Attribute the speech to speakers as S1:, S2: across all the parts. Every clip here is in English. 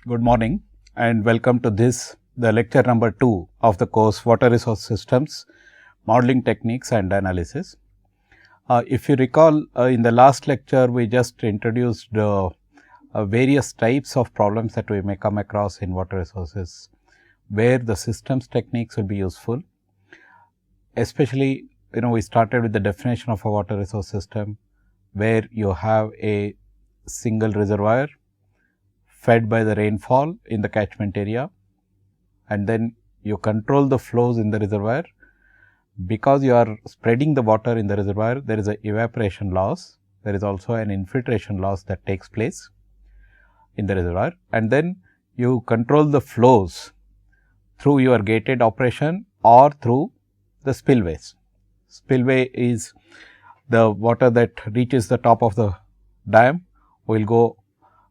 S1: Good morning and welcome to the lecture number 2 of the course Water Resource Systems, Modeling Techniques and Analysis. If you recall, in the last lecture we just introduced various types of problems that we may come across in water resources, where the systems techniques will be useful. Especially, we started with the definition of a water resource system, where you have a single reservoir fed by the rainfall in the catchment area, and then you control the flows in the reservoir. Because you are spreading the water in the reservoir, there is an evaporation loss, there is also an infiltration loss that takes place in the reservoir, and then you control the flows through your gated operation or through the spillways. Spillway is the water that reaches the top of the dam will go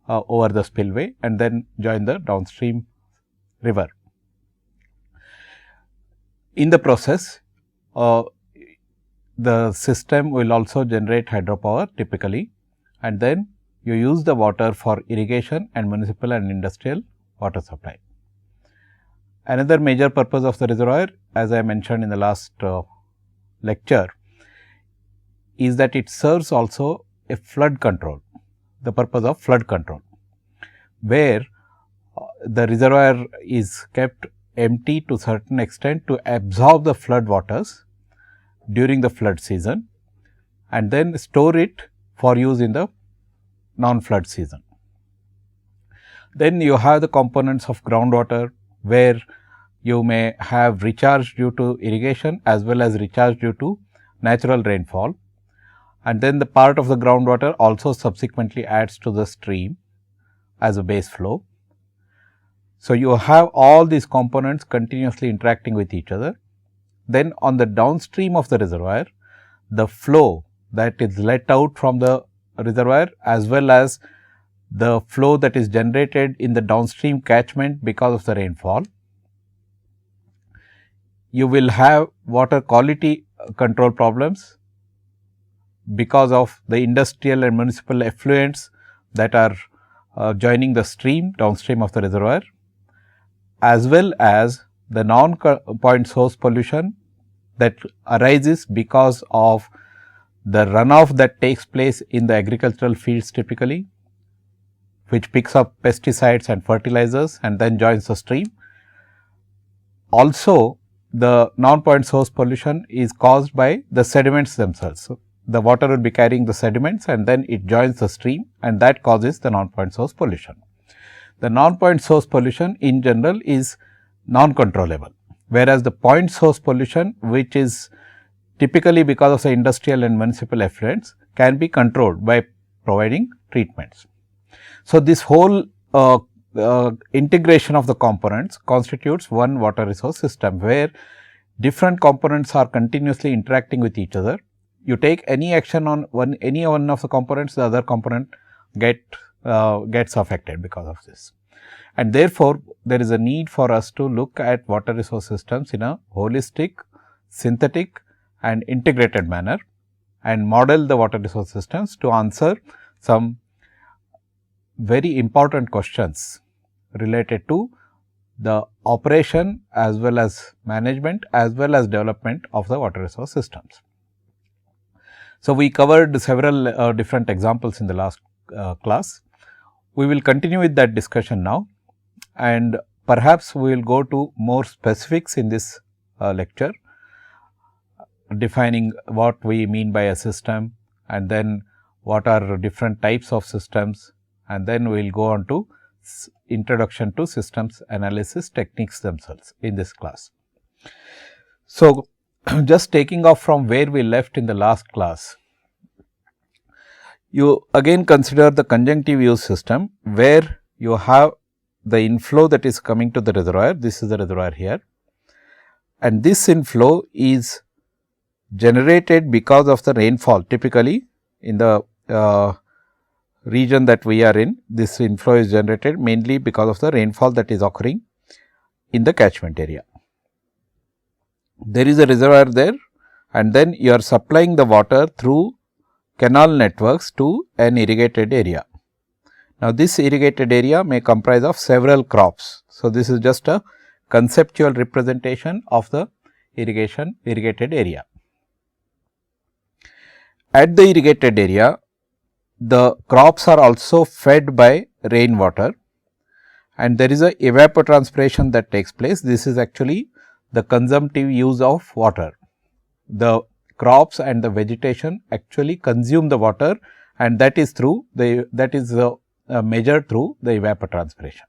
S1: over the spillway and then join the downstream river. In the process, the system will also generate hydropower typically, and then you use the water for irrigation and municipal and industrial water supply. Another major purpose of the reservoir, as I mentioned in the last lecture, is that it serves also a flood control, the purpose of flood control, where the reservoir is kept empty to certain extent to absorb the flood waters during the flood season and then store it for use in the non-flood season. Then you have the components of groundwater, where you may have recharge due to irrigation as well as recharge due to natural rainfall, and then the part of the groundwater also subsequently adds to the stream as a base flow. So, you have all these components continuously interacting with each other. Then on the downstream of the reservoir, the flow that is let out from the reservoir as well as the flow that is generated in the downstream catchment because of the rainfall, you will have water quality control problems because of the industrial and municipal effluents that are joining the stream downstream of the reservoir, as well as the non-point source pollution that arises because of the runoff that takes place in the agricultural fields typically, which picks up pesticides and fertilizers and then joins the stream. Also, the non-point source pollution is caused by the sediments themselves. So, the water will be carrying the sediments and then it joins the stream, and that causes the non-point source pollution. The non-point source pollution in general is non-controllable, whereas the point source pollution, which is typically because of the industrial and municipal effluents, can be controlled by providing treatments. So, this whole integration of the components constitutes one water resource system, where different components are continuously interacting with each other. You take any action on any one of the components, the other component gets affected because of this. And therefore, there is a need for us to look at water resource systems in a holistic, synthetic and integrated manner and model the water resource systems to answer some very important questions related to the operation as well as management as well as development of the water resource systems. So, we covered several different examples in the last class. We will continue with that discussion now, and perhaps we will go to more specifics in this lecture, defining what we mean by a system and then what are different types of systems, and then we will go on to introduction to systems analysis techniques themselves in this class. So, just taking off from where we left in the last class, you again consider the conjunctive use system, where you have the inflow that is coming to the reservoir. This is the reservoir here, and this inflow is generated because of the rainfall. Typically, in the region that we are in, this inflow is generated mainly because of the rainfall that is occurring in the catchment area. There is a reservoir there, and then you are supplying the water through canal networks to an irrigated area. Now, this irrigated area may comprise of several crops. So, this is just a conceptual representation of the irrigated area. At the irrigated area, the crops are also fed by rainwater, and there is a evapotranspiration that takes place. This is actually the consumptive use of water. The crops and the vegetation actually consume the water, and that is measured through the evapotranspiration.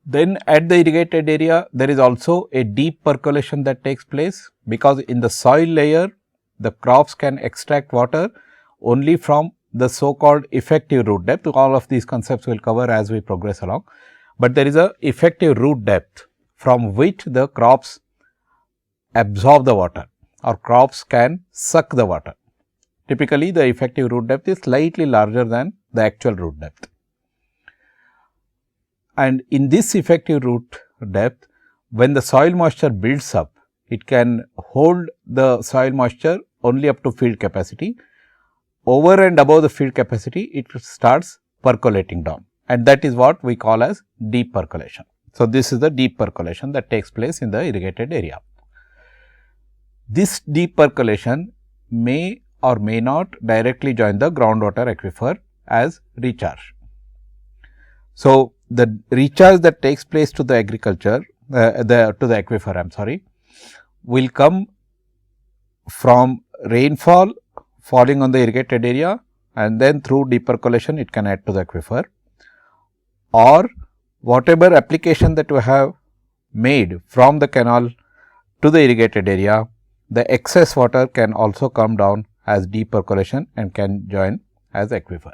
S1: Then at the irrigated area, there is also a deep percolation that takes place, because in the soil layer the crops can extract water only from the so called effective root depth. All of these concepts will cover as we progress along, but there is a effective root depth from which the crops absorb the water, or crops can suck the water. Typically, the effective root depth is slightly larger than the actual root depth. And in this effective root depth, when the soil moisture builds up, it can hold the soil moisture only up to field capacity. Over and above the field capacity, it starts percolating down, and that is what we call as deep percolation. So, this is the deep percolation that takes place in the irrigated area. This deep percolation may or may not directly join the groundwater aquifer as recharge. So, the recharge that takes place to the agriculture, to the aquifer, will come from rainfall falling on the irrigated area, and then through deep percolation it can add to the aquifer, or whatever application that we have made from the canal to the irrigated area, the excess water can also come down as deep percolation and can join as aquifer.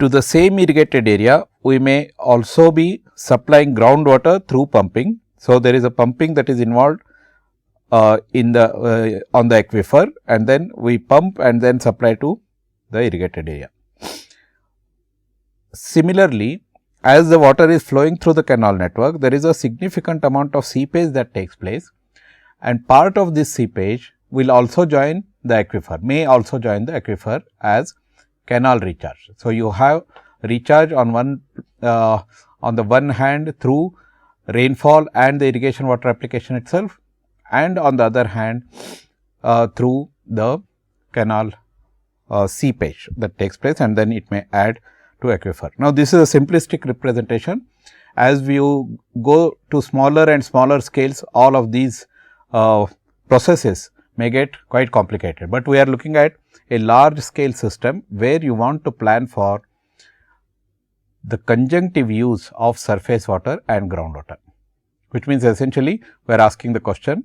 S1: To the same irrigated area, we may also be supplying groundwater through pumping. So, there is a pumping that is involved on the aquifer, and then we pump and then supply to the irrigated area. Similarly, as the water is flowing through the canal network, there is a significant amount of seepage that takes place, and part of this seepage will also join the aquifer, may also join the aquifer as canal recharge. So, you have recharge on the one hand through rainfall and the irrigation water application itself, and on the other hand through the canal seepage that takes place, and then it may add to aquifer. Now, this is a simplistic representation. As we go to smaller and smaller scales, all of these processes may get quite complicated, but we are looking at a large scale system where you want to plan for the conjunctive use of surface water and groundwater, which means essentially we are asking the question,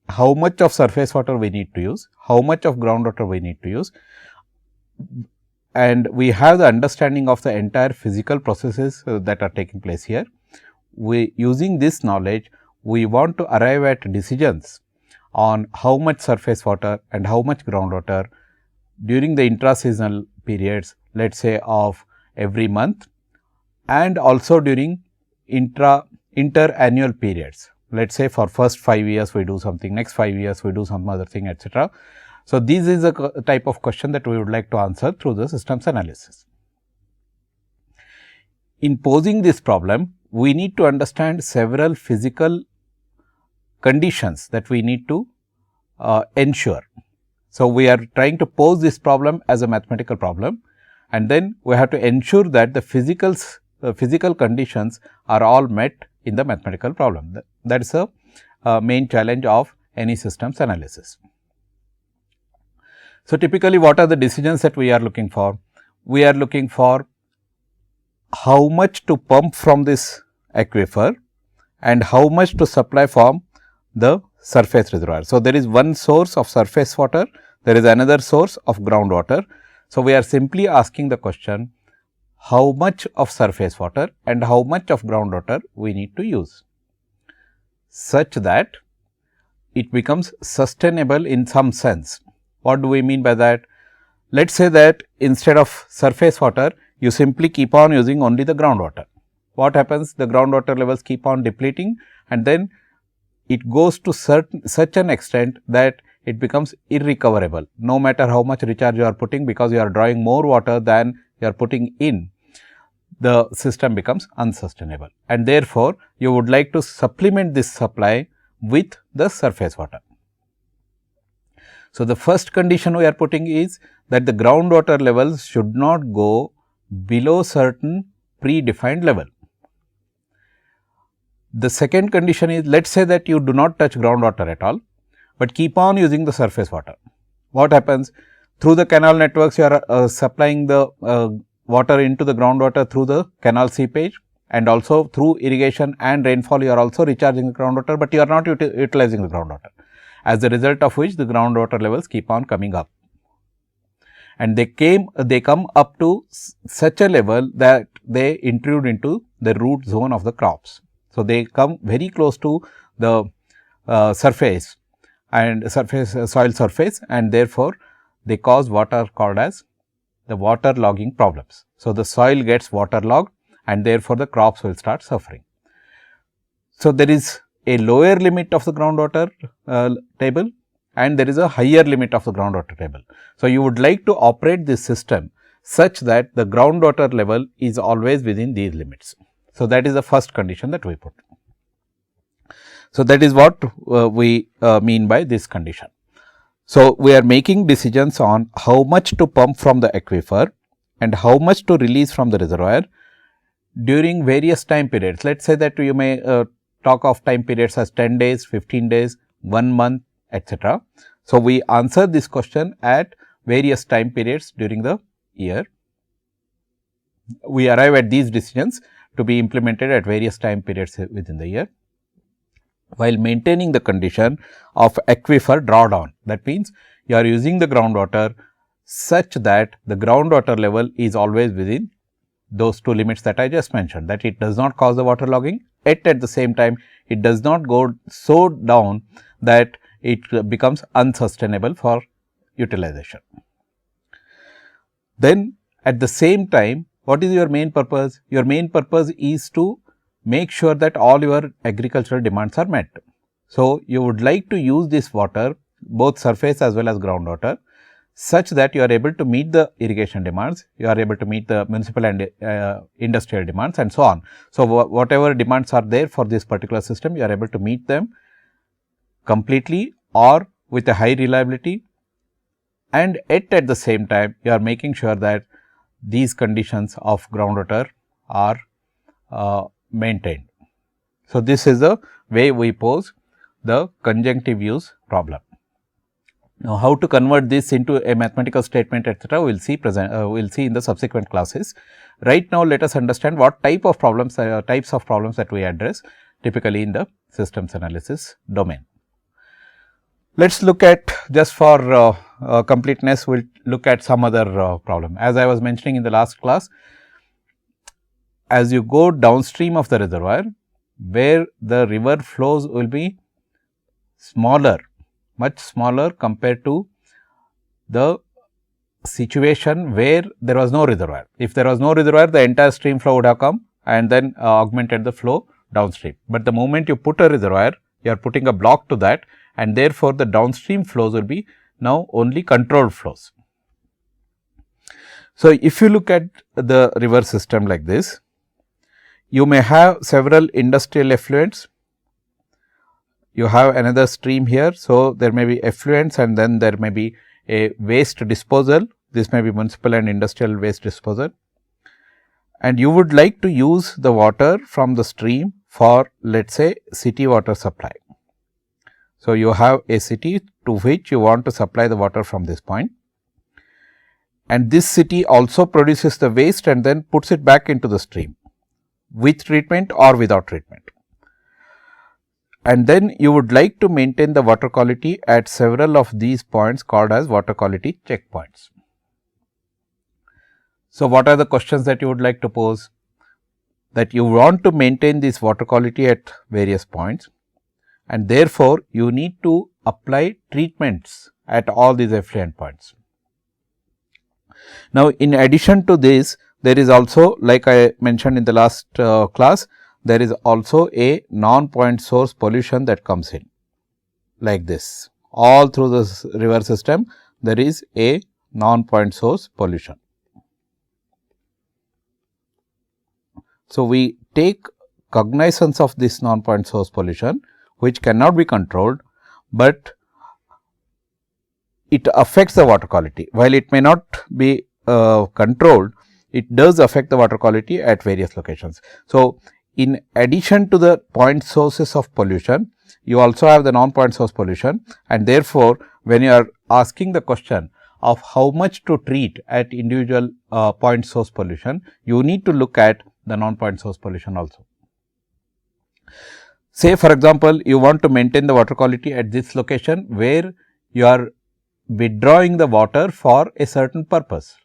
S1: how much of surface water we need to use, how much of groundwater we need to use, and we have the understanding of the entire physical processes that are taking place here. Using this knowledge, we want to arrive at decisions on how much surface water and how much groundwater during the intra-seasonal periods, let us say of every month, and also during inter-annual periods. Let us say for first 5 years we do something, next 5 years we do some other thing, etc. So, this is a type of question that we would like to answer through the systems analysis. In posing this problem, we need to understand several physical conditions that we need to ensure. So, we are trying to pose this problem as a mathematical problem, and then we have to ensure that the physical conditions are all met in the mathematical problem. That is a main challenge of any systems analysis. So, typically what are the decisions that we are looking for? We are looking for how much to pump from this aquifer and how much to supply from the surface reservoir. So, there is one source of surface water, there is another source of groundwater. So, we are simply asking the question, how much of surface water and how much of groundwater we need to use, such that it becomes sustainable in some sense. What do we mean by that? Let us say that instead of surface water, you simply keep on using only the groundwater. What happens? The groundwater levels keep on depleting, and then it goes to such an extent that it becomes irrecoverable. No matter how much recharge you are putting, because you are drawing more water than you are putting in, the system becomes unsustainable, and therefore, you would like to supplement this supply with the surface water. So, the first condition we are putting is that the groundwater levels should not go below certain predefined level. The second condition is, let us say that you do not touch groundwater at all, but keep on using the surface water. What happens? Through the canal networks, you are supplying the water into the groundwater through the canal seepage, and also through irrigation and rainfall you are also recharging the groundwater, but you are not utilizing the groundwater, as a result of which the groundwater levels keep on coming up, and they come up to such a level that they intrude into the root zone of the crops. So, they come very close to the surface and soil surface, and therefore, they cause what are called as the water logging problems. So, the soil gets waterlogged, and therefore, the crops will start suffering. So, there is a lower limit of the groundwater table, and there is a higher limit of the groundwater table. So, you would like to operate this system such that the groundwater level is always within these limits. So, that is the first condition that we put. So, that is what we mean by this condition. So, we are making decisions on how much to pump from the aquifer and how much to release from the reservoir during various time periods. Let us say that you may talk of time periods as 10 days, 15 days, 1 month, etc. So, we answer this question at various time periods during the year. We arrive at these decisions to be implemented at various time periods within the year, while maintaining the condition of aquifer drawdown. That means, you are using the groundwater such that the groundwater level is always within those two limits that I just mentioned, that it does not cause the water logging, yet at the same time it does not go so down that it becomes unsustainable for utilization. Then at the same time, what is your main purpose? Your main purpose is to make sure that all your agricultural demands are met. So, you would like to use this water, both surface as well as groundwater, such that you are able to meet the irrigation demands, you are able to meet the municipal and industrial demands, and so on. So, whatever demands are there for this particular system, you are able to meet them completely or with a high reliability, and at the same time you are making sure that these conditions of groundwater are maintained. So, this is the way we pose the conjunctive use problem. Now, how to convert this into a mathematical statement, etc., we will see in the subsequent classes. Right now, let us understand what types of problems that we address typically in the systems analysis domain. Let us look at, just for completeness, we will look at some other problem. As I was mentioning in the last class, as you go downstream of the reservoir, where the river flows will be smaller, much smaller compared to the situation where there was no reservoir. If there was no reservoir, the entire stream flow would have come and then augmented the flow downstream. But the moment you put a reservoir, you are putting a block to that, and therefore, the downstream flows will be now only controlled flows. So, if you look at the river system like this, you may have several industrial effluents, you have another stream here. So, there may be effluents and then there may be a waste disposal, this may be municipal and industrial waste disposal, and you would like to use the water from the stream for, let us say, city water supply. So, you have a city to which you want to supply the water from this point, and this city also produces the waste and then puts it back into the stream with treatment or without treatment. And then you would like to maintain the water quality at several of these points called as water quality checkpoints. So, what are the questions that you would like to pose? That you want to maintain this water quality at various points, and therefore, you need to apply treatments at all these effluent points. Now, in addition to this, there is also, like I mentioned in the last class, there is also a non-point source pollution that comes in like this, all through this river system there is a non-point source pollution. So, we take cognizance of this non-point source pollution which cannot be controlled, but it affects the water quality. While it may not be controlled, it does affect the water quality at various locations. So, in addition to the point sources of pollution, you also have the non-point source pollution, and therefore, when you are asking the question of how much to treat at individual point source pollution, you need to look at the non-point source pollution also. Say for example, you want to maintain the water quality at this location where you are withdrawing the water for a certain purpose,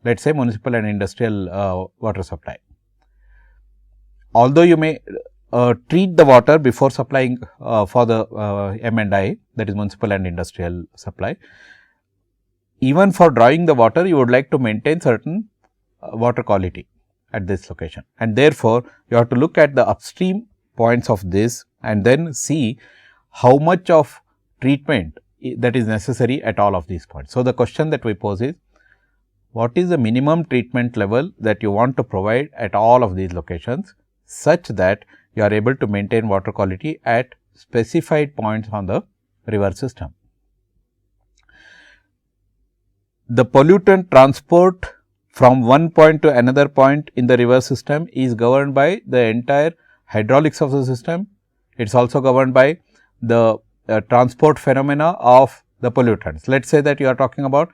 S1: let us say municipal and industrial water supply. Although you may treat the water before supplying for the M&I, that is municipal and industrial supply, even for drawing the water you would like to maintain certain water quality at this location, and therefore, you have to look at the upstream points of this and then see how much of treatment that is necessary at all of these points. So, the question that we pose is, what is the minimum treatment level that you want to provide at all of these locations, such that you are able to maintain water quality at specified points on the river system. The pollutant transport from one point to another point in the river system is governed by the entire hydraulics of the system. It is also governed by the transport phenomena of the pollutants. Let us say that you are talking about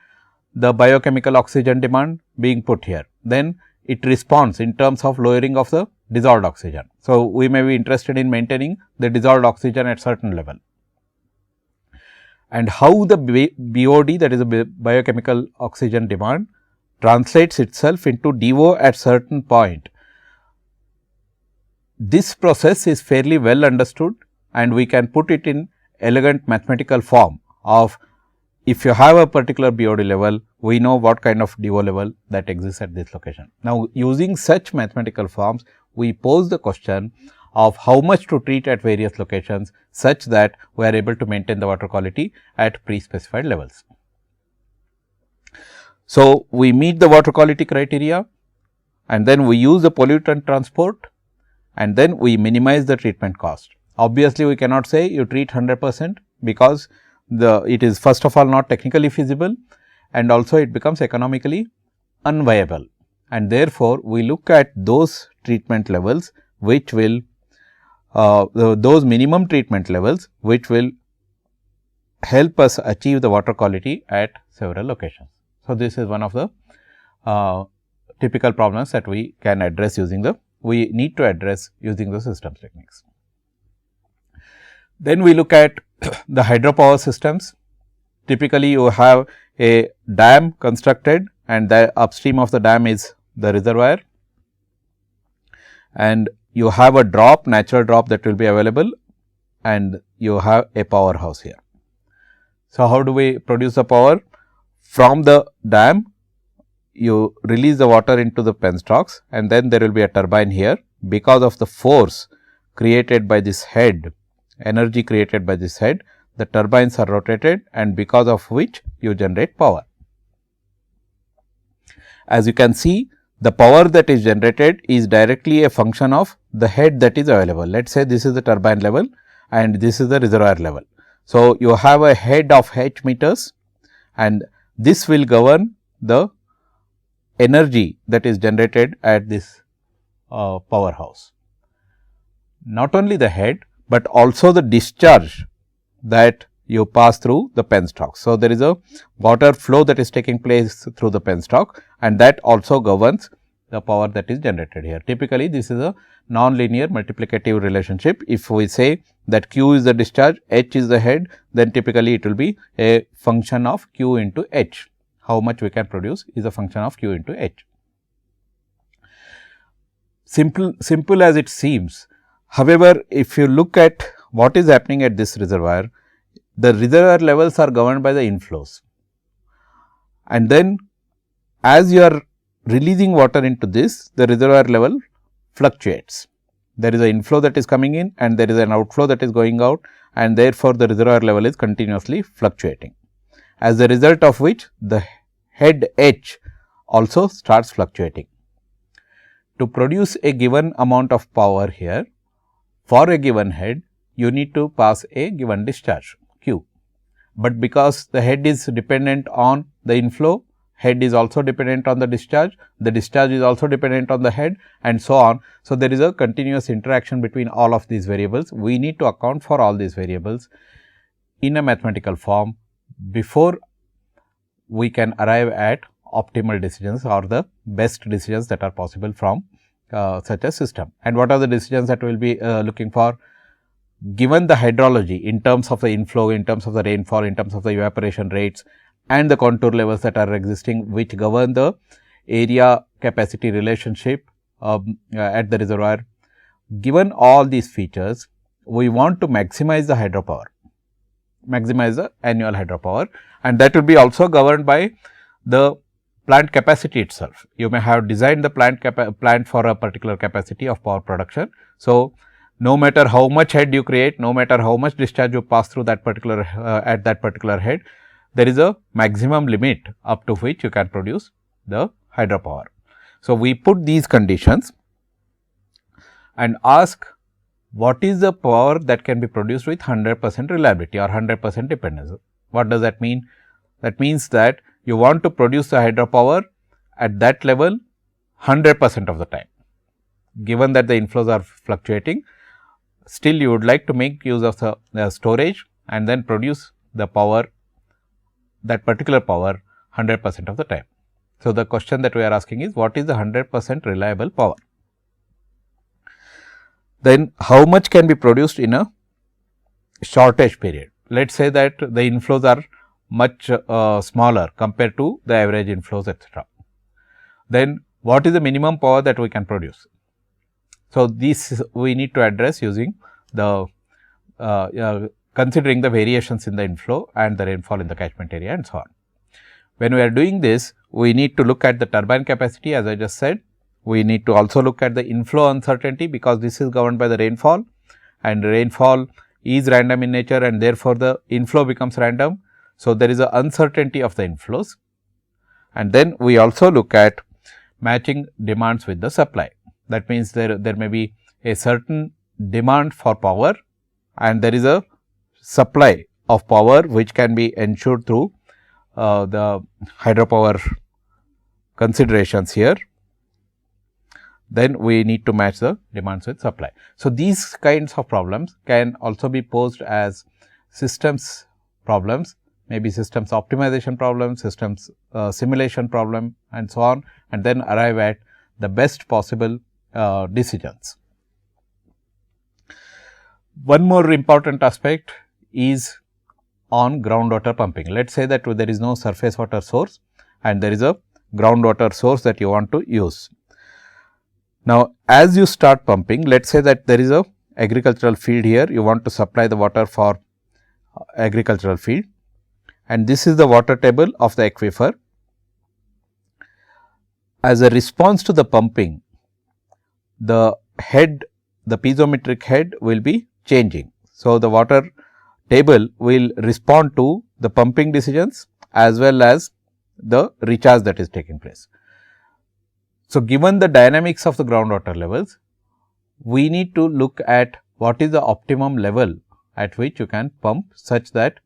S1: the biochemical oxygen demand being put here, then it responds in terms of lowering of the dissolved oxygen. So, we may be interested in maintaining the dissolved oxygen at certain level, and how the BOD, that is a biochemical oxygen demand, translates itself into DO at certain point. This process is fairly well understood, and we can put it in elegant mathematical form of, if you have a particular BOD level, we know what kind of DO level that exists at this location. Now, using such mathematical forms, we pose the question of how much to treat at various locations, such that we are able to maintain the water quality at pre-specified levels. So, we meet the water quality criteria, and then we use the pollutant transport, and then we minimize the treatment cost. Obviously, we cannot say you treat 100%, because it is first of all not technically feasible, and also it becomes economically unviable, and therefore, we look at those treatment levels which will those minimum treatment levels which will help us achieve the water quality at several locations. So, this is one of the typical problems that we can address using we need to address using the systems techniques. Then we look at the hydropower systems. Typically, you have a dam constructed, and the upstream of the dam is the reservoir, and you have a drop, natural drop, that will be available, and you have a powerhouse here. So, how do we produce the power? From the dam, you release the water into the penstocks, and then there will be a turbine here. Because of the force created by this head, energy created by this head, the turbines are rotated, and because of which you generate power. As you can see, the power that is generated is directly a function of the head that is available. Let us say this is the turbine level and this is the reservoir level. So, you have a head of H meters, and this will govern the energy that is generated at this powerhouse. Not only the head, but also the discharge that you pass through the penstock. So, there is a water flow that is taking place through the penstock, and that also governs the power that is generated here. Typically, this is a non-linear multiplicative relationship. If we say that Q is the discharge, H is the head, then typically it will be a function of Q into H. How much we can produce is a function of Q into H. Simple as it seems. However, if you look at what is happening at this reservoir, the reservoir levels are governed by the inflows, and then as you are releasing water into this, the reservoir level fluctuates. There is an inflow that is coming in, and there is an outflow that is going out, and therefore, the reservoir level is continuously fluctuating, as a result of which the head H also starts fluctuating. To produce a given amount of power here for a given head, you need to pass a given discharge Q, but because the head is dependent on the inflow, head is also dependent on the discharge is also dependent on the head, and so on. So, there is a continuous interaction between all of these variables. We need to account for all these variables in a mathematical form before we can arrive at optimal decisions or the best decisions that are possible from such a system. And what are the decisions that we will be looking for? Given the hydrology in terms of the inflow, in terms of the rainfall, in terms of the evaporation rates and the contour levels that are existing, which govern the area capacity relationship at the reservoir. Given all these features, we want to maximize the hydropower, maximize the annual hydropower, and that will be also governed by the plant capacity itself. You may have designed the plant for a particular capacity of power production. So, no matter how much head you create, no matter how much discharge you pass through that particular at that particular head, there is a maximum limit up to which you can produce the hydropower. So, we put these conditions and ask what is the power that can be produced with 100% reliability or 100% dependence. What does that mean? That means that you want to produce the hydropower at that level 100% of the time. Given that the inflows are fluctuating, still you would like to make use of the storage and then produce the power, that particular power 100% of the time. So, the question that we are asking is what is the 100% reliable power? Then how much can be produced in a shortage period? Let us say that the inflows are much smaller compared to the average inflows, etc. Then what is the minimum power that we can produce? So, this we need to address using the considering the variations in the inflow and the rainfall in the catchment area and so on. When we are doing this, we need to look at the turbine capacity, as I just said. We need to also look at the inflow uncertainty, because this is governed by the rainfall, and rainfall is random in nature, and therefore, the inflow becomes random. So, there is a uncertainty of the inflows, and then we also look at matching demands with the supply. That means, there may be a certain demand for power and there is a supply of power which can be ensured through the hydropower considerations here. Then we need to match the demands with supply. So, these kinds of problems can also be posed as systems problems, maybe systems optimization problems, systems simulation problem and so on, and then arrive at the best possible decisions. One more important aspect is on groundwater pumping. Let us say that there is no surface water source and there is a groundwater source that you want to use. Now, as you start pumping, let us say that there is a agricultural field here, you want to supply the water for agricultural field, and this is the water table of the aquifer. As a response to the pumping, the head, the piezometric head will be changing. So, the water table will respond to the pumping decisions as well as the recharge that is taking place. So, given the dynamics of the groundwater levels, we need to look at what is the optimum level at which you can pump such that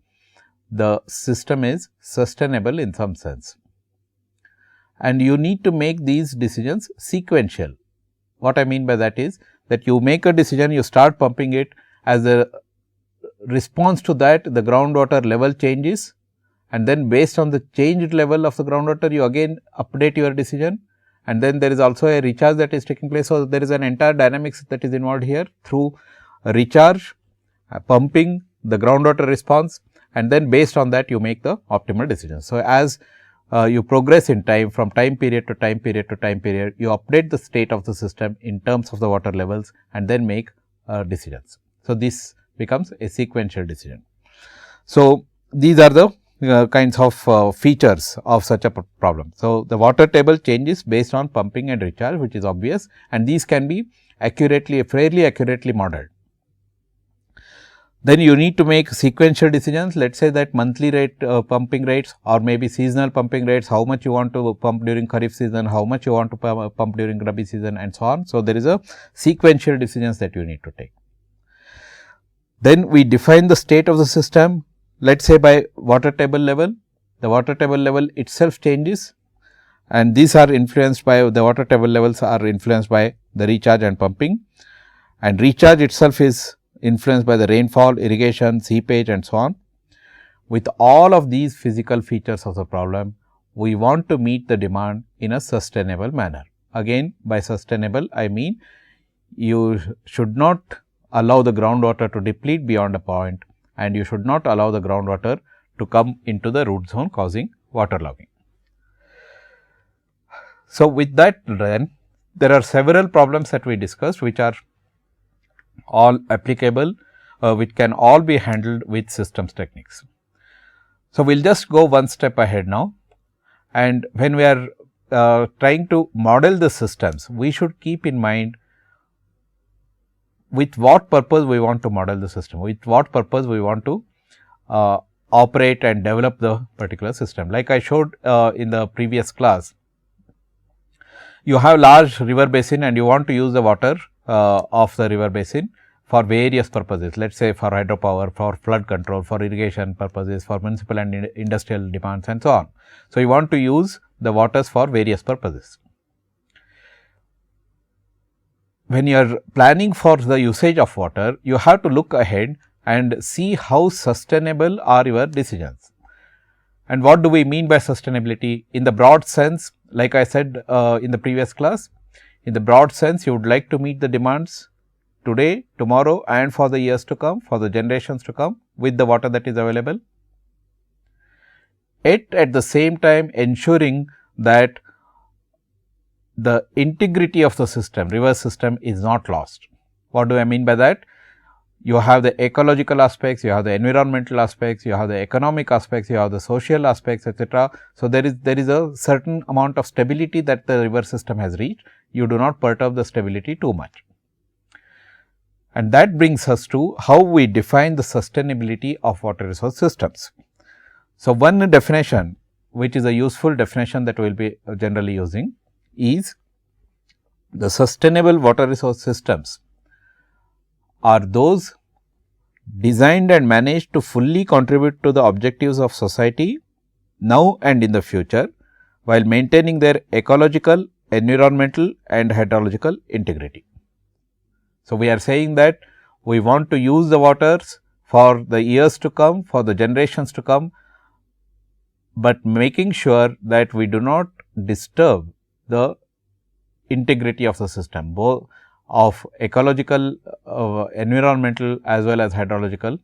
S1: the system is sustainable in some sense. And you need to make these decisions sequential. What I mean by that is that you make a decision, you start pumping it, as a response to that the groundwater level changes, and then based on the changed level of the groundwater you again update your decision, and then there is also a recharge that is taking place. So, there is an entire dynamics that is involved here through recharge, pumping, the groundwater response, and then based on that you make the optimal decision. So, as you progress in time, from time period to time period to time period, you update the state of the system in terms of the water levels and then make decisions. So, this becomes a sequential decision. So, these are the kinds of features of such a problem. So, the water table changes based on pumping and recharge, which is obvious, and these can be accurately, fairly accurately modeled. Then you need to make sequential decisions. Let us say that monthly rate pumping rates or maybe seasonal pumping rates, how much you want to pump during Kharif season, how much you want to pump during Rabi season and so on. So, there is a sequential decisions that you need to take. Then we define the state of the system, let us say by water table level. The water table level itself changes, and these are influenced by the water table levels are influenced by the recharge and pumping, and recharge itself is influenced by the rainfall, irrigation, seepage and so on. With all of these physical features of the problem, we want to meet the demand in a sustainable manner. Again, by sustainable, I mean you should not allow the groundwater to deplete beyond a point, and you should not allow the groundwater to come into the root zone causing waterlogging. So, with that then there are several problems that we discussed, which are all applicable, which can all be handled with systems techniques. So, we will just go one step ahead now, and when we are trying to model the systems, we should keep in mind with what purpose we want to model the system, with what purpose we want to operate and develop the particular system. Like I showed in the previous class, you have large river basin and you want to use the water of the river basin for various purposes. Let us say for hydropower, for flood control, for irrigation purposes, for municipal and industrial demands and so on. So, you want to use the waters for various purposes. When you are planning for the usage of water, you have to look ahead and see how sustainable are your decisions. And what do we mean by sustainability? In the broad sense, like I said in the previous class, in the broad sense, you would like to meet the demands today, tomorrow and for the years to come, for the generations to come with the water that is available. At the same time ensuring that the integrity of the system, river system is not lost. What do I mean by that? You have the ecological aspects, you have the environmental aspects, you have the economic aspects, you have the social aspects, etc. So, there is a certain amount of stability that the river system has reached. You do not perturb the stability too much. And that brings us to how we define the sustainability of water resource systems. So, one definition which is a useful definition that we will be generally using is the sustainable water resource systems are those designed and managed to fully contribute to the objectives of society now and in the future, while maintaining their ecological, environmental and hydrological integrity. So, we are saying that we want to use the waters for the years to come, for the generations to come, but making sure that we do not disturb the integrity of the system, both of ecological, environmental as well as hydrological.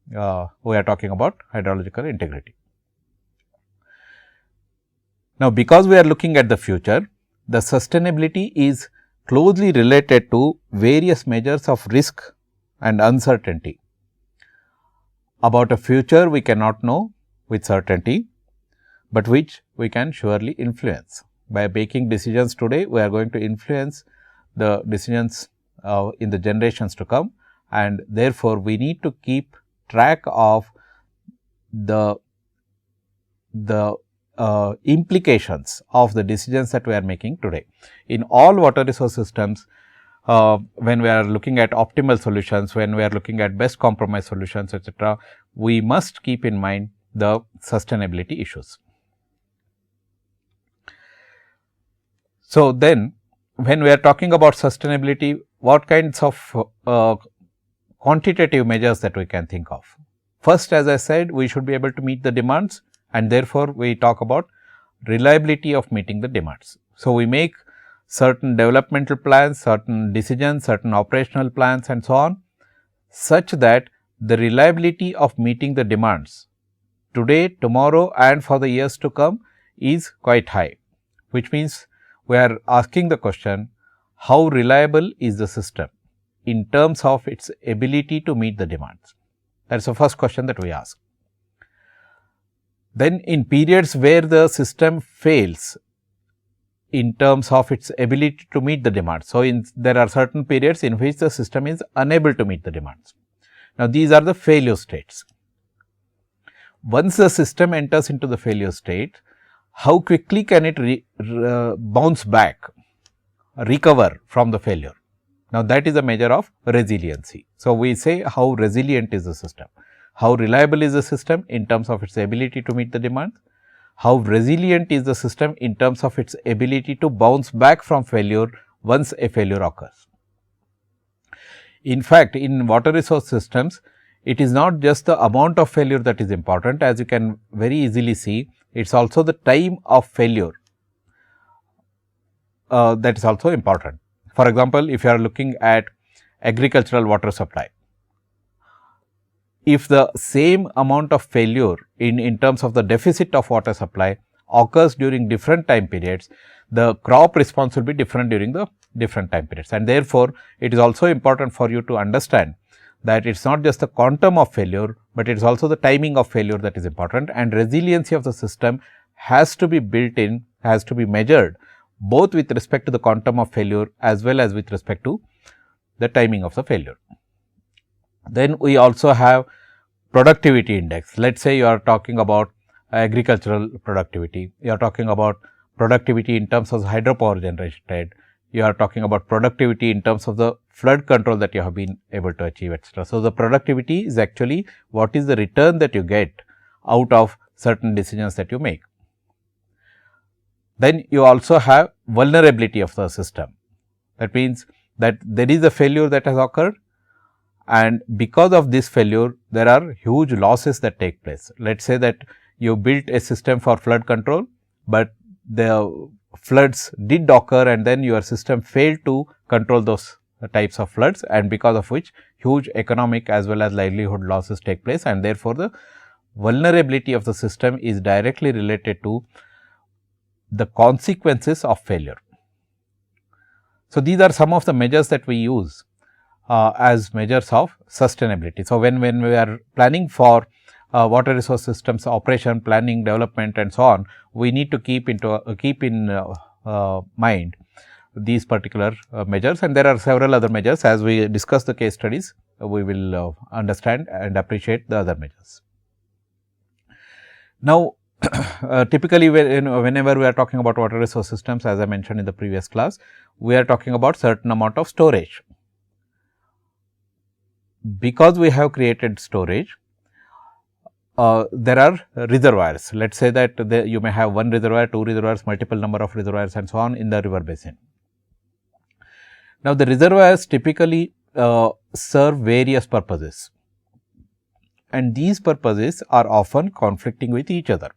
S1: We are talking about hydrological integrity. Now, because we are looking at the future, the sustainability is closely related to various measures of risk and uncertainty. About a future we cannot know with certainty, but which we can surely influence. By making decisions today, we are going to influence the decisions in the generations to come, and therefore, we need to keep track of the implications of the decisions that we are making today. In all water resource systems, when we are looking at optimal solutions, when we are looking at best compromise solutions, etc., we must keep in mind the sustainability issues. So, then when we are talking about sustainability, what kinds of quantitative measures that we can think of? First, as I said, we should be able to meet the demands, and therefore, we talk about reliability of meeting the demands. So, we make certain developmental plans, certain decisions, certain operational plans and so on, such that the reliability of meeting the demands today, tomorrow and for the years to come is quite high, which means we are asking the question, how reliable is the system in terms of its ability to meet the demands? That is the first question that we ask. Then in periods where the system fails in terms of its ability to meet the demands. So, there are certain periods in which the system is unable to meet the demands. Now, these are the failure states. Once the system enters into the failure state, how quickly can it bounce back, recover from the failure? Now, that is a measure of resiliency. So, we say how resilient is the system, how reliable is the system in terms of its ability to meet the demands, how resilient is the system in terms of its ability to bounce back from failure once a failure occurs. In fact, in water resource systems, it is not just the amount of failure that is important, as you can very easily see, it is also the time of failure that is also important. For example, if you are looking at agricultural water supply, if the same amount of failure in terms of the deficit of water supply occurs during different time periods, the crop response will be different during the different time periods. And therefore, it is also important for you to understand that it is not just the quantum of failure, but it is also the timing of failure that is important, and resiliency of the system has to be built in, has to be measured both with respect to the quantum of failure as well as with respect to the timing of the failure. Then we also have productivity index. Let us say you are talking about agricultural productivity, you are talking about productivity in terms of hydropower generated, you are talking about productivity in terms of the flood control that you have been able to achieve, etc. So, the productivity is actually what is the return that you get out of certain decisions that you make. Then you also have vulnerability of the system. That means that there is a failure that has occurred, and because of this failure there are huge losses that take place. Let us say that you built a system for flood control, but the floods did occur and then your system failed to control those types of floods, and because of which huge economic as well as livelihood losses take place, and therefore, the vulnerability of the system is directly related to the consequences of failure. So, these are some of the measures that we use as measures of sustainability. So, when we are planning for water resource systems operation, planning, development and so on, we need to keep in mind these particular measures, and there are several other measures. As we discuss the case studies, we will understand and appreciate the other measures. Now, typically whenever we are talking about water resource systems, as I mentioned in the previous class, we are talking about certain amount of storage. Because we have created storage, there are reservoirs. Let us say that you may have one reservoir, two reservoirs, multiple number of reservoirs and so on in the river basin. Now, the reservoirs typically serve various purposes, and these purposes are often conflicting with each other.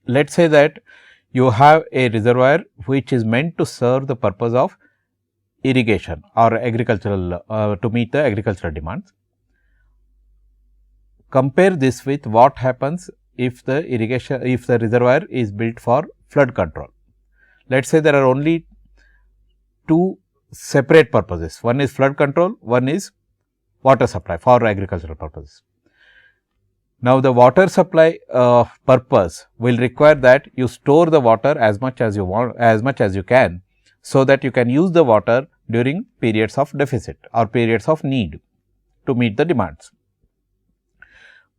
S1: Let us say that you have a reservoir which is meant to serve the purpose of irrigation or agricultural to meet the agricultural demands. Compare this with what happens if the reservoir is built for flood control. Let us say there are only two separate purposes, one is flood control, one is water supply for agricultural purposes. Now, the water supply purpose will require that you store the water as much as you want, as much as you can, so that you can use the water during periods of deficit or periods of need to meet the demands.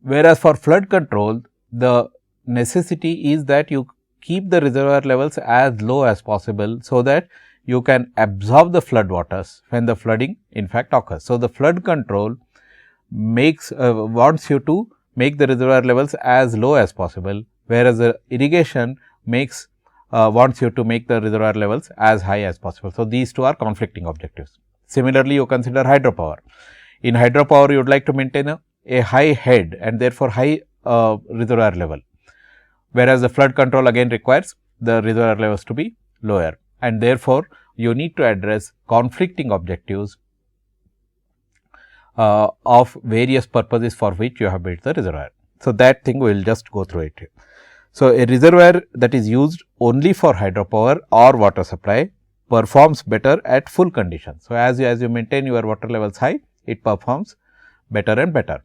S1: Whereas, for flood control, the necessity is that you keep the reservoir levels as low as possible, so that you can absorb the flood waters when the flooding in fact occurs. So, the flood control wants you to make the reservoir levels as low as possible, whereas the irrigation wants you to make the reservoir levels as high as possible. So, these two are conflicting objectives. Similarly, you consider hydropower. In hydropower, you would like to maintain a high head and therefore high reservoir level, whereas the flood control again requires the reservoir levels to be lower, and therefore, you need to address conflicting objectives of various purposes for which you have built the reservoir. So, that thing we will just go through it. So, a reservoir that is used only for hydropower or water supply performs better at full conditions. So, as you maintain your water levels high, it performs better and better.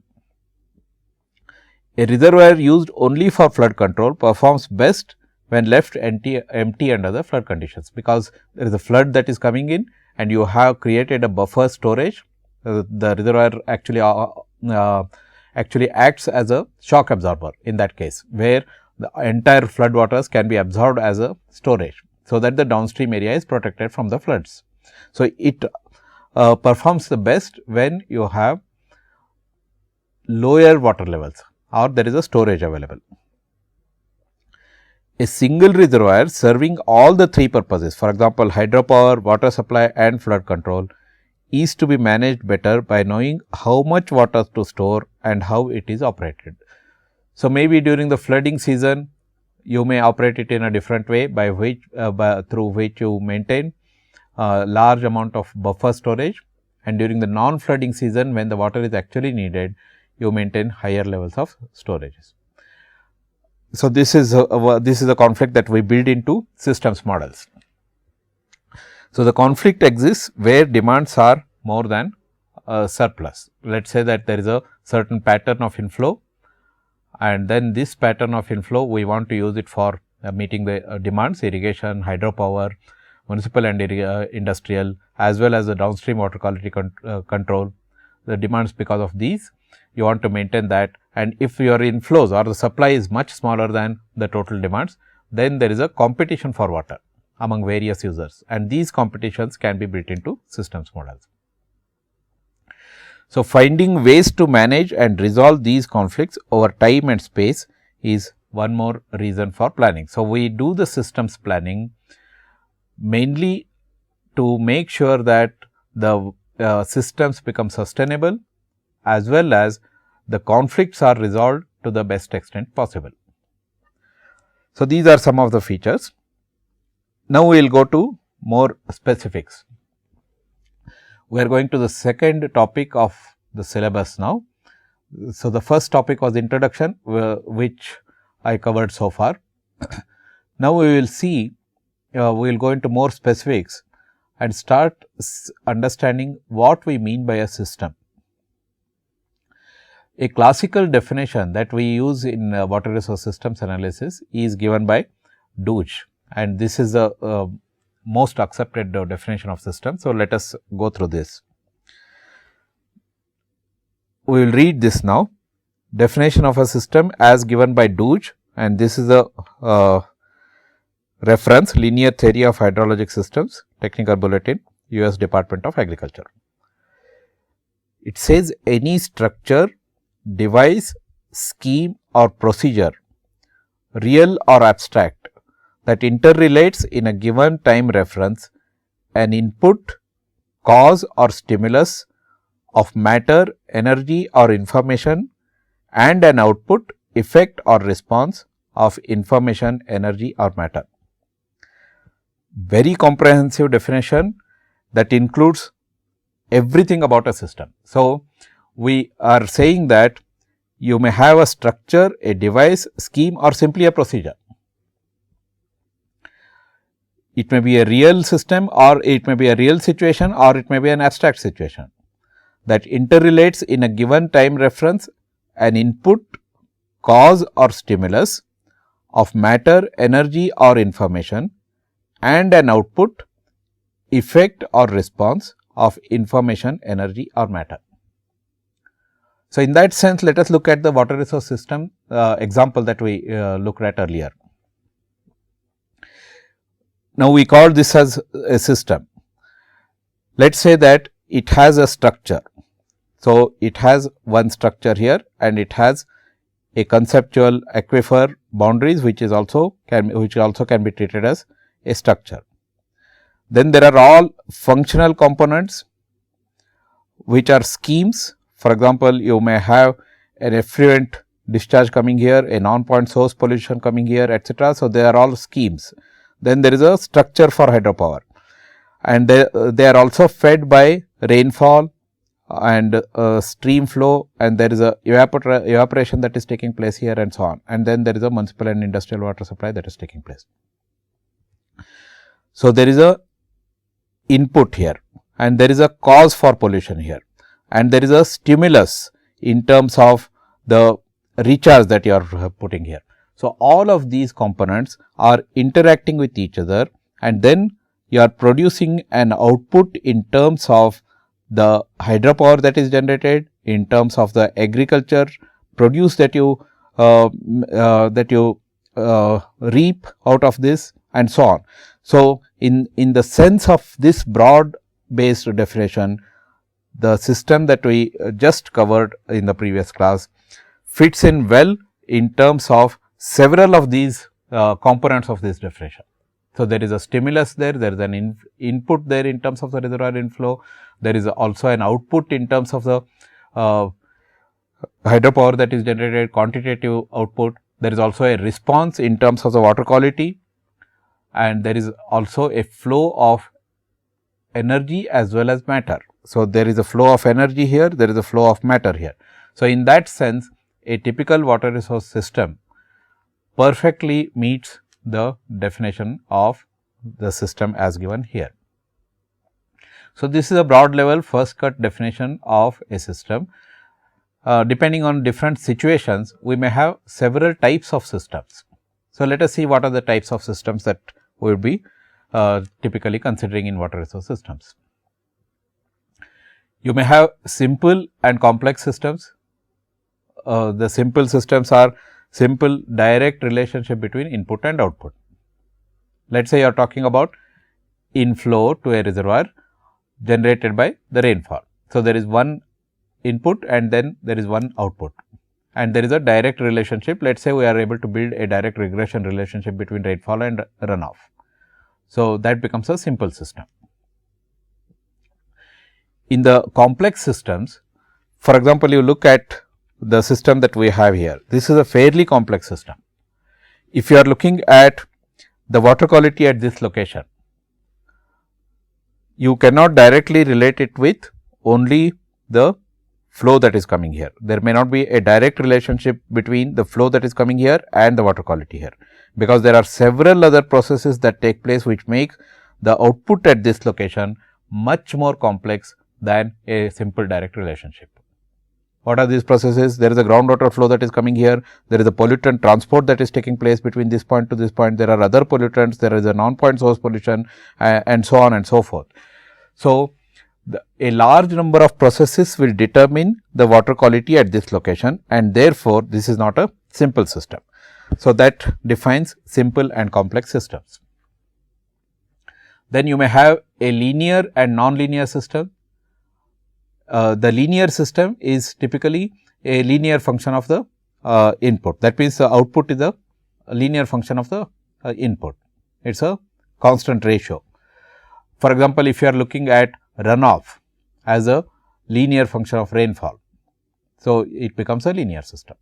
S1: A reservoir used only for flood control performs best when left empty under the flood conditions, because there is a flood that is coming in and you have created a buffer storage the reservoir actually acts as a shock absorber in that case, where the entire flood waters can be absorbed as a storage, so that the downstream area is protected from the floods. So, it performs the best when you have lower water levels or there is a storage available. A single reservoir serving all the three purposes, for example, hydropower, water supply and flood control, is to be managed better by knowing how much water to store and how it is operated. So, maybe during the flooding season, you may operate it in a different way by which through which you maintain large amount of buffer storage, and during the non-flooding season, when the water is actually needed, you maintain higher levels of storages. So, this is a conflict that we build into systems models. So, the conflict exists where demands are more than surplus. Let us say that there is a certain pattern of inflow, and then this pattern of inflow we want to use it for meeting the demands, irrigation, hydropower, municipal and industrial, as well as the downstream water quality control. The demands because of these, you want to maintain that, and if your inflows or the supply is much smaller than the total demands, then there is a competition for water among various users, and these competitions can be built into systems models. So, finding ways to manage and resolve these conflicts over time and space is one more reason for planning. So, we do the systems planning mainly to make sure that the systems become sustainable, as well as the conflicts are resolved to the best extent possible. So, these are some of the features. Now, we will go to more specifics. We are going to the second topic of the syllabus now. So, the first topic was introduction, which I covered so far. Now, we will see, we will go into more specifics and start understanding what we mean by a system. A classical definition that we use in water resource systems analysis is given by Deutsch, and this is the most accepted definition of system. So, let us go through this. We will read this now. Definition of a system as given by Deutsch, and this is a reference, Linear Theory of Hydrologic Systems, Technical Bulletin, US Department of Agriculture. It says any structure, device, scheme or procedure, real or abstract, that interrelates in a given time reference an input, cause or stimulus of matter, energy or information, and an output, effect or response of information, energy or matter. Very comprehensive definition that includes everything about a system. So, we are saying that you may have a structure, a device, scheme or simply a procedure. It may be a real system, or it may be a real situation, or it may be an abstract situation that interrelates in a given time reference an input, cause or stimulus of matter, energy or information, and an output, effect or response of information, energy or matter. So, in that sense, let us look at the water resource system example that we looked at earlier. Now, we call this as a system. Let us say that it has a structure. So, it has one structure here, and it has a conceptual aquifer boundaries, which also can be treated as a structure. Then there are all functional components, which are schemes. For example, you may have an effluent discharge coming here, a non-point source pollution coming here, etc. So, they are all schemes. Then there is a structure for hydropower, and they are also fed by rainfall and stream flow, and there is a evaporation that is taking place here and so on, and then there is a municipal and industrial water supply that is taking place. So, there is a input here, and there is a cause for pollution here, and there is a stimulus in terms of the recharge that you are putting here. So, all of these components are interacting with each other, and then you are producing an output in terms of the hydropower that is generated, in terms of the agriculture produce that you reap out of this, and so on. So, in the sense of this broad based definition, the system that we just covered in the previous class fits in well in terms of several of these components of this definition. So, there is a stimulus there, there is an input there in terms of the reservoir inflow, there is also an output in terms of the hydropower that is generated, quantitative output, there is also a response in terms of the water quality, and there is also a flow of energy as well as matter. So, there is a flow of energy here, there is a flow of matter here. So, in that sense, a typical water resource system perfectly meets the definition of the system as given here. So, this is a broad level first cut definition of a system. Depending on different situations, we may have several types of systems. So, let us see what are the types of systems that we will be typically considering in water resource systems. You may have simple and complex systems. The simple systems are simple direct relationship between input and output. Let us say you are talking about inflow to a reservoir generated by the rainfall. So, there is one input and then there is one output, and there is a direct relationship. Let us say we are able to build a direct regression relationship between rainfall and runoff. So, that becomes a simple system. In the complex systems, for example, you look at the system that we have here. This is a fairly complex system. If you are looking at the water quality at this location, you cannot directly relate it with only the flow that is coming here. There may not be a direct relationship between the flow that is coming here and the water quality here, because there are several other processes that take place which make the output at this location much more complex than a simple direct relationship. What are these processes? There is a groundwater flow that is coming here, there is a pollutant transport that is taking place between this point to this point, there are other pollutants, there is a non-point source pollution and so on and so forth. So, a large number of processes will determine the water quality at this location, and therefore, this is not a simple system. So, that defines simple and complex systems. Then you may have a linear and non-linear system. The linear system is typically a linear function of the input. That means, the output is a linear function of the input. It is a constant ratio. For example, if you are looking at runoff as a linear function of rainfall, so it becomes a linear system.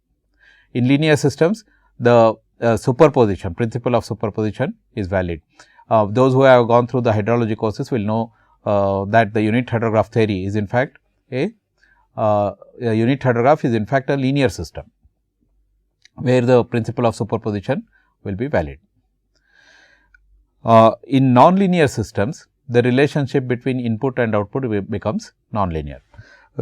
S1: In linear systems, the superposition, principle of superposition is valid. Those who have gone through the hydrology courses will know that the unit hydrograph theory is in fact a unit hydrograph is in fact a linear system, where the principle of superposition will be valid. In non-linear systems, the relationship between input and output becomes non-linear.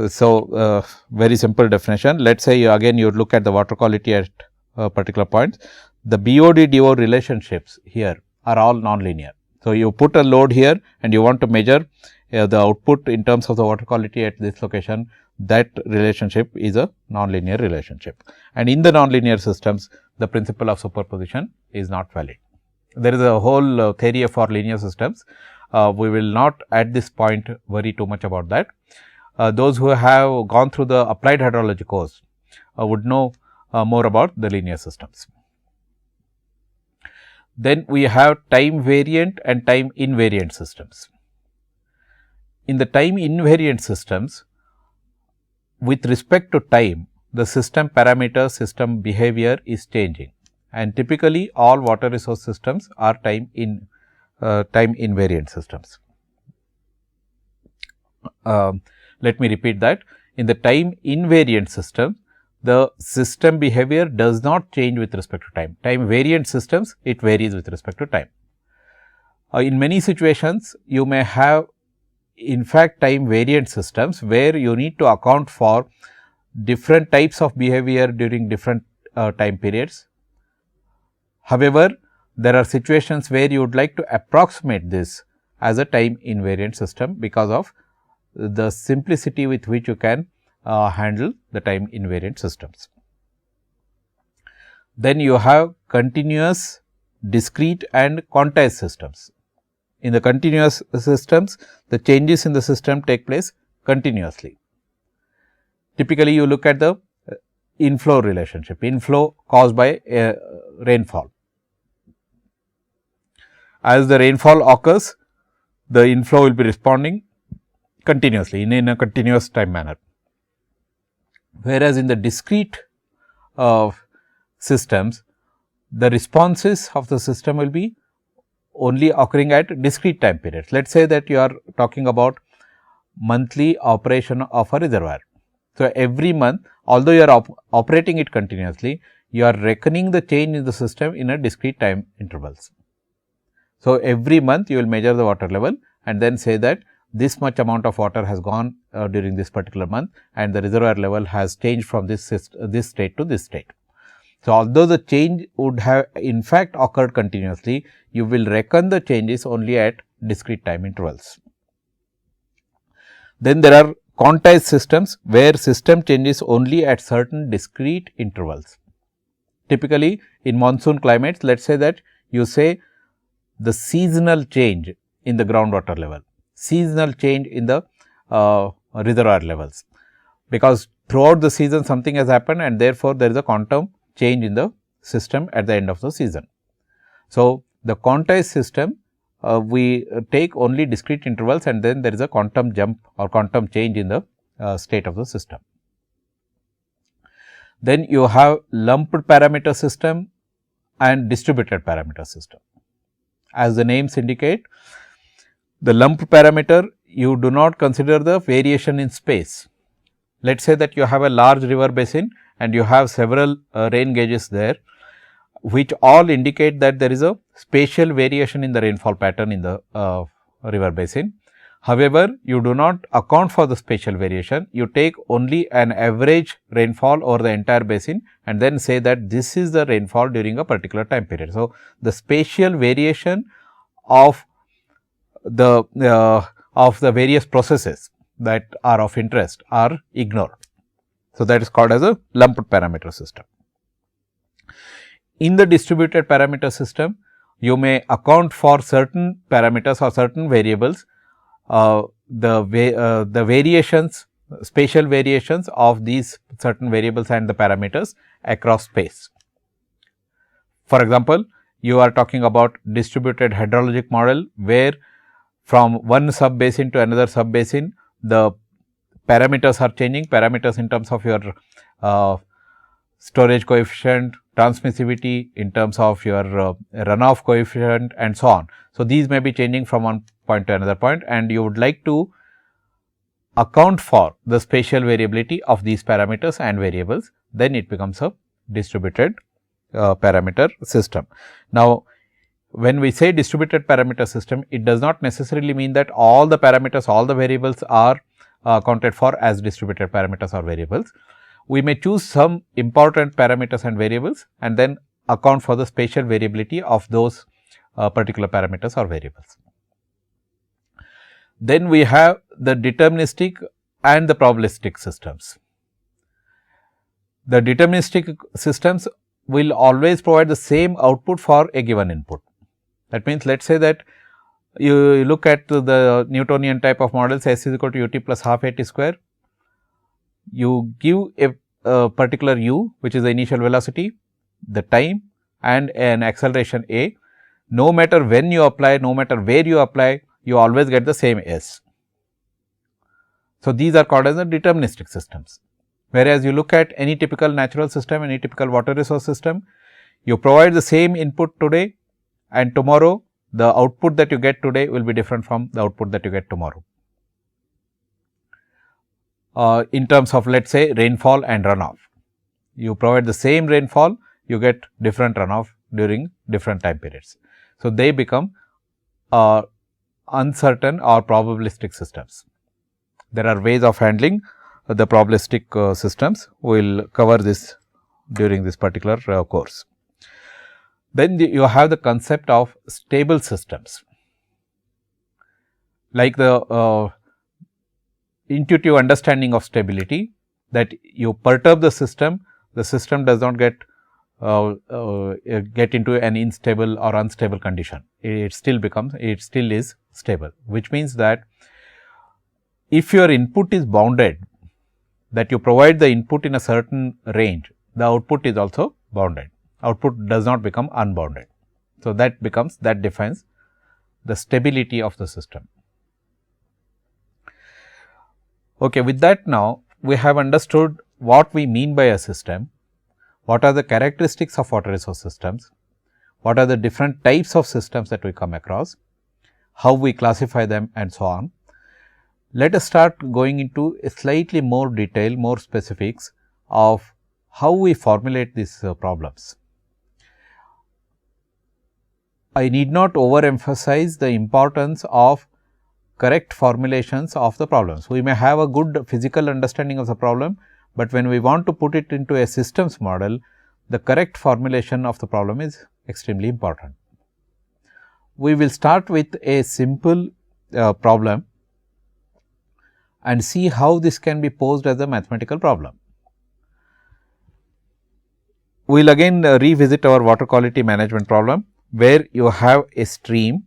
S1: So, very simple definition. Let us say you look at the water quality at a particular point. The BOD-DO relationships here are all non-linear. So, you put a load here and you want to measure the output in terms of the water quality at this location, that relationship is a non-linear relationship. And in the non-linear systems, the principle of superposition is not valid. There is a whole theory for linear systems. We will not at this point worry too much about that. Those who have gone through the applied hydrology course would know more about the linear systems. Then we have time variant and time invariant systems. In the time invariant systems, with respect to time, the system parameter, system behavior is changing, and typically all water resource systems are time invariant systems. Let me repeat that. In the time invariant system, the system behavior does not change with respect to time. Time variant systems, it varies with respect to time. In many situations, you may have in fact time variant systems, where you need to account for different types of behavior during different time periods. However, there are situations where you would like to approximate this as a time invariant system because of the simplicity with which you can handle the time invariant systems. Then you have continuous, discrete and quantized systems. In the continuous systems, the changes in the system take place continuously. Typically, you look at the inflow relationship, inflow caused by rainfall. As the rainfall occurs, the inflow will be responding continuously in a continuous time manner. Whereas, in the discrete systems, the responses of the system will be only occurring at discrete time periods. Let us say that you are talking about monthly operation of a reservoir. So, every month, although you are operating it continuously, you are reckoning the change in the system in a discrete time intervals. So, every month you will measure the water level and then say that this much amount of water has gone during this particular month and the reservoir level has changed from this state to this state. So, although the change would have in fact occurred continuously, you will reckon the changes only at discrete time intervals. Then there are quantized systems, where system changes only at certain discrete intervals. Typically, in monsoon climates, let us say that you say the seasonal change in the groundwater level, seasonal change in the reservoir levels, because throughout the season something has happened and therefore, there is a quantum change in the system at the end of the season. So, the quantized system we take only discrete intervals and then there is a quantum jump or quantum change in the state of the system. Then you have lumped parameter system and distributed parameter system. As the names indicate, the lumped parameter, you do not consider the variation in space. Let us say that you have a large river basin and you have several rain gauges there, which all indicate that there is a spatial variation in the rainfall pattern in the river basin. However, you do not account for the spatial variation, you take only an average rainfall over the entire basin and then say that this is the rainfall during a particular time period. So, the spatial variation of the various processes that are of interest are ignored. So, that is called as a lumped parameter system. In the distributed parameter system, you may account for certain parameters or certain variables, the variations, spatial variations of these certain variables and the parameters across space. For example, you are talking about distributed hydrologic model, where from one sub basin to another sub basin, the parameters are changing, parameters in terms of your storage coefficient, transmissivity, in terms of your runoff coefficient and so on. So, these may be changing from one point to another point and you would like to account for the spatial variability of these parameters and variables, then it becomes a distributed parameter system. Now, when we say distributed parameter system, it does not necessarily mean that all the parameters, all the variables are accounted for as distributed parameters or variables. We may choose some important parameters and variables and then account for the spatial variability of those particular parameters or variables. Then we have the deterministic and the probabilistic systems. The deterministic systems will always provide the same output for a given input. That means, let us say that you look at the Newtonian type of models, S is equal to ut plus half at square. You give a particular u, which is the initial velocity, the time and an acceleration a. No matter when you apply, no matter where you apply, you always get the same s. So, these are called as the deterministic systems. Whereas, you look at any typical natural system, any typical water resource system, you provide the same input today and tomorrow the output that you get today will be different from the output that you get tomorrow. In terms of, let us say, rainfall and runoff, you provide the same rainfall, you get different runoff during different time periods. So, they become uncertain or probabilistic systems. There are ways of handling the probabilistic systems. We will cover this during this particular course. Then you have the concept of stable systems, like the intuitive understanding of stability, that you perturb the system does not get into an instable or unstable condition. It still is stable, which means that if your input is bounded, that you provide the input in a certain range, the output is also bounded. Output does not become unbounded. So, that defines the stability of the system. Okay, with that, now we have understood what we mean by a system, what are the characteristics of water resource systems, what are the different types of systems that we come across, how we classify them, and so on. Let us start going into a slightly more detail, more specifics of how we formulate these problems. I need not overemphasize the importance of correct formulations of the problems. We may have a good physical understanding of the problem, but when we want to put it into a systems model, the correct formulation of the problem is extremely important. We will start with a simple problem and see how this can be posed as a mathematical problem. We will again revisit our water quality management problem, where you have a stream,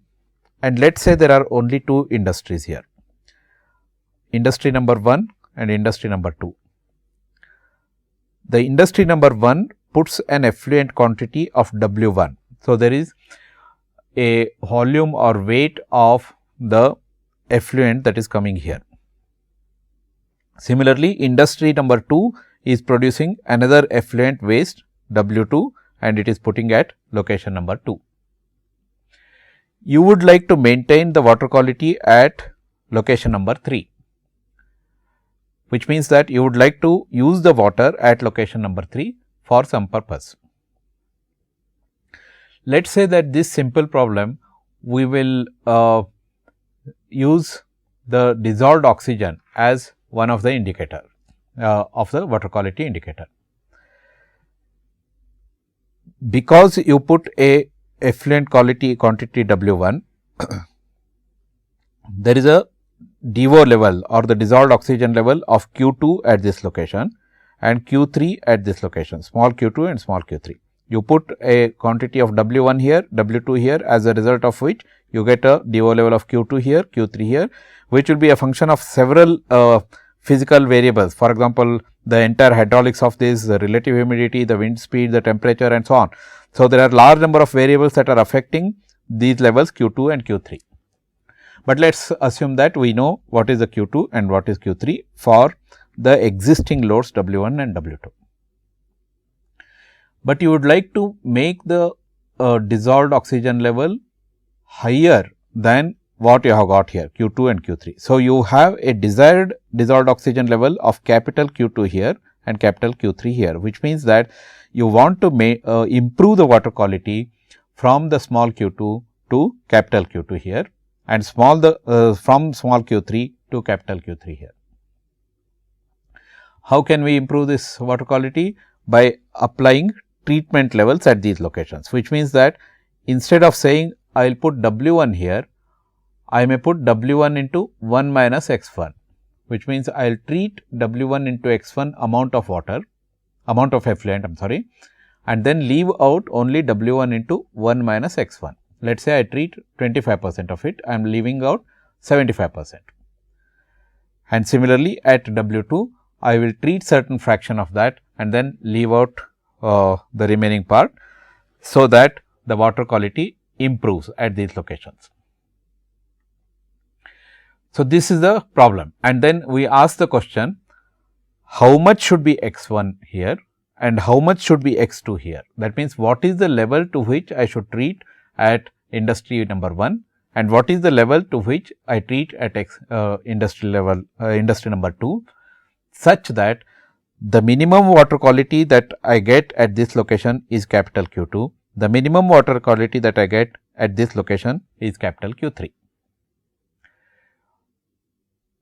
S1: and let us say there are only two industries here, industry number 1 and industry number 2. The industry number 1 puts an effluent quantity of W1. So, there is a volume or weight of the effluent that is coming here. Similarly, industry number 2 is producing another effluent waste W2, and it is putting at location number 2. You would like to maintain the water quality at location number 3, which means that you would like to use the water at location number 3 for some purpose. Let us say that this simple problem, we will use the dissolved oxygen as one of the indicator of the water quality indicator. Because you put a effluent quantity W1, there is a DO level or the dissolved oxygen level of Q2 at this location and Q3 at this location, small q2 and small q3. You put a quantity of W1 here, W2 here, as a result of which you get a DO level of Q2 here, Q3 here, which will be a function of several physical variables. For example, the entire hydraulics of this, the relative humidity, the wind speed, the temperature, and so on. So, there are large number of variables that are affecting these levels Q2 and Q3. But let us assume that we know what is the Q2 and what is Q3 for the existing loads W1 and W2. But you would like to make the dissolved oxygen level higher than what you have got here, Q2 and Q3. So, you have a desired dissolved oxygen level of capital Q2 here and capital Q3 here, which means that you want to improve the water quality from the small q2 to capital Q2 here and from small q3 to capital Q3 here. How can we improve this water quality? By applying treatment levels at these locations, which means that instead of saying I will put W1 here, I may put W1 into 1 minus x1, which means I will treat W1 into x1 amount of effluent, and then leave out only W1 into 1 minus x1. Let us say I treat 25% of it, I am leaving out 75%. And similarly, at W2, I will treat certain fraction of that and then leave out the remaining part, so that the water quality improves at these locations. So, this is the problem, and then we ask the question, how much should be x1 here and how much should be x2 here? That means, what is the level to which I should treat at industry number 1 and what is the level to which I treat at industry number 2, such that the minimum water quality that I get at this location is capital Q2, the minimum water quality that I get at this location is capital Q3.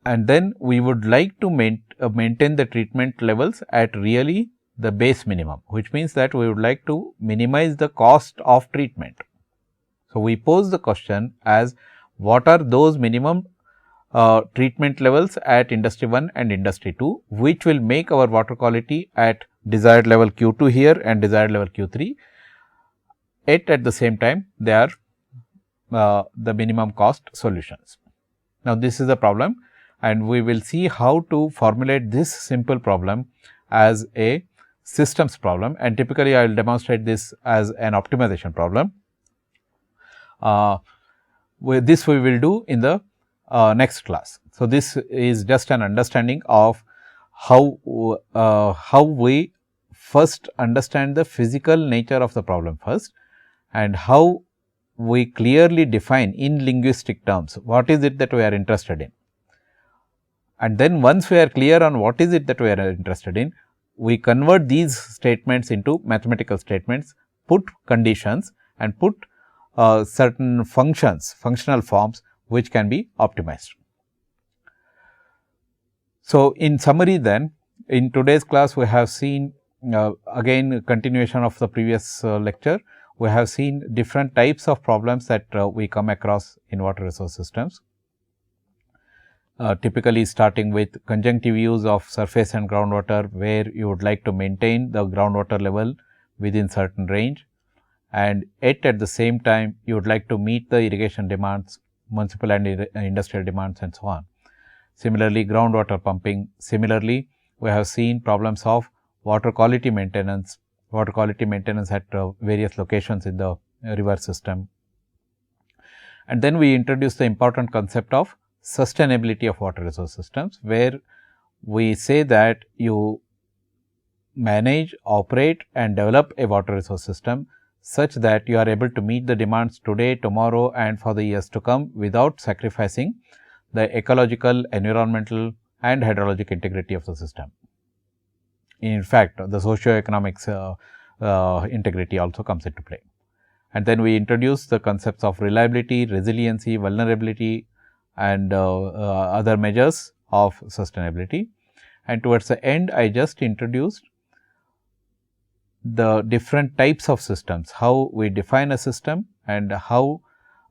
S1: And then we would like to maintain the treatment levels at really the base minimum, which means that we would like to minimize the cost of treatment. So, we pose the question as what are those minimum treatment levels at industry 1 and industry 2, which will make our water quality at desired level Q2 here and desired level Q3. At the same time, they are the minimum cost solutions. Now, this is a problem, and we will see how to formulate this simple problem as a systems problem, and typically I will demonstrate this as an optimization problem. This we will do in the next class. So, this is just an understanding of how we first understand the physical nature of the problem first, and how we clearly define in linguistic terms what is it that we are interested in. And then once we are clear on what is it that we are interested in, we convert these statements into mathematical statements, put conditions and put certain functions, functional forms which can be optimized. So, in summary then, in today's class we have seen again continuation of the previous lecture. We have seen different types of problems that we come across in water resource systems. Typically starting with conjunctive use of surface and groundwater, where you would like to maintain the groundwater level within certain range, and at the same time you would like to meet the irrigation demands, municipal and industrial demands and so on. Similarly, groundwater pumping. Similarly, we have seen problems of water quality maintenance at various locations in the river system. And then we introduce the important concept of sustainability of water resource systems, where we say that you manage, operate and develop a water resource system such that you are able to meet the demands today, tomorrow and for the years to come without sacrificing the ecological, environmental and hydrologic integrity of the system. In fact, the socio-economic integrity also comes into play. And then we introduce the concepts of reliability, resiliency, vulnerability and other measures of sustainability. And towards the end, I just introduced the different types of systems, how we define a system and how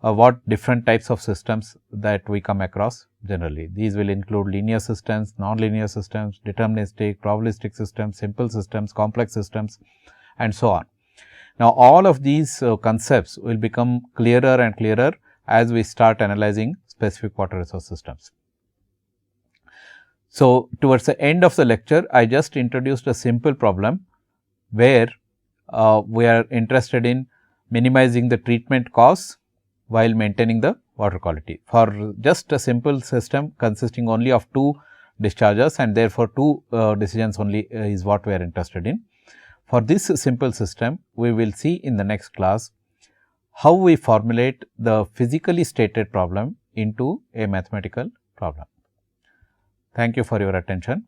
S1: what different types of systems that we come across generally. These will include linear systems, nonlinear systems, deterministic, probabilistic systems, simple systems, complex systems and so on. Now, all of these concepts will become clearer and clearer as we start analyzing specific water resource systems. So, towards the end of the lecture, I just introduced a simple problem where we are interested in minimizing the treatment costs while maintaining the water quality for just a simple system consisting only of 2 discharges, and therefore, 2 decisions only is what we are interested in. For this simple system, we will see in the next class how we formulate the physically stated problem into a mathematical problem. Thank you for your attention.